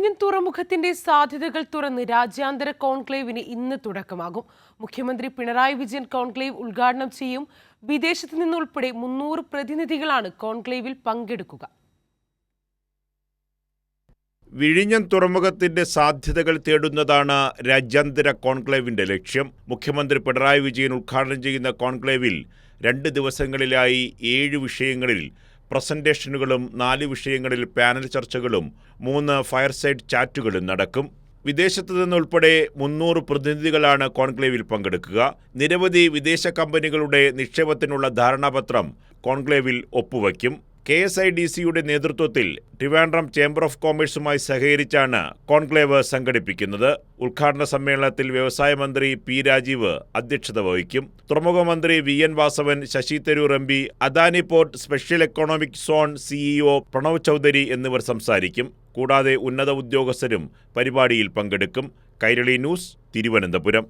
വിഴിഞ്ഞം തുറമുഖത്തിന്റെ സാധ്യതകൾ തുറന്ന് രാജ്യാന്തര കോൺക്ലേവിന് ഇന്ന് തുടക്കമാകും. മുഖ്യമന്ത്രി പിണറായി വിജയൻ കോൺക്ലേവ് ഉദ്ഘാടനം ചെയ്യും. വിദേശത്തു നിന്നുൾപ്പെടെ 300 പ്രതിനിധികളാണ് കോൺക്ലേവിൽ പങ്കെടുക്കുക. വിഴിഞ്ഞം തുറമുഖത്തിന്റെ സാധ്യതകൾ തേടുന്നതാണ് രാജ്യാന്തര കോൺക്ലേവിന്റെ ലക്ഷ്യം. മുഖ്യമന്ത്രി പിണറായി വിജയൻ ഉദ്ഘാടനം ചെയ്യുന്ന കോൺക്ലേവിൽ 2 ദിവസങ്ങളിലായി 7 വിഷയങ്ങളിൽ പ്രസന്റേഷനുകളും 4 വിഷയങ്ങളിൽ പാനൽ ചർച്ചകളും 3 ഫയർസൈഡ് ചാറ്റുകളും നടക്കും. വിദേശത്തു നിന്നുൾപ്പെടെ 300 പ്രതിനിധികളാണ് കോൺക്ലേവിൽ പങ്കെടുക്കുക. നിരവധി വിദേശ കമ്പനികളുടെ നിക്ഷേപത്തിനുള്ള ധാരണാപത്രം കോൺക്ലേവിൽ ഒപ്പുവയ്ക്കും. KSIDCയുടെ നേതൃത്വത്തിൽ ട്രിവാൻഡ്രം ചേംബർ ഓഫ് കൊമേഴ്സുമായി സഹകരിച്ചാണ് കോൺക്ലേവ് സംഘടിപ്പിക്കുന്നത്. ഉദ്ഘാടന സമ്മേളനത്തിൽ വ്യവസായ മന്ത്രി P. രാജീവ് അധ്യക്ഷത വഹിക്കും. തുറമുഖ മന്ത്രി VN Vasavan, Shashi Tharoor MP, Adani port special economic zone CEO Pranav Chaudhary എന്നിവർ സംസാരിക്കും. കൂടാതെ ഉന്നത ഉദ്യോഗസ്ഥരും പരിപാടിയിൽ പങ്കെടുക്കും. കൈരളി ന്യൂസ്, തിരുവനന്തപുരം.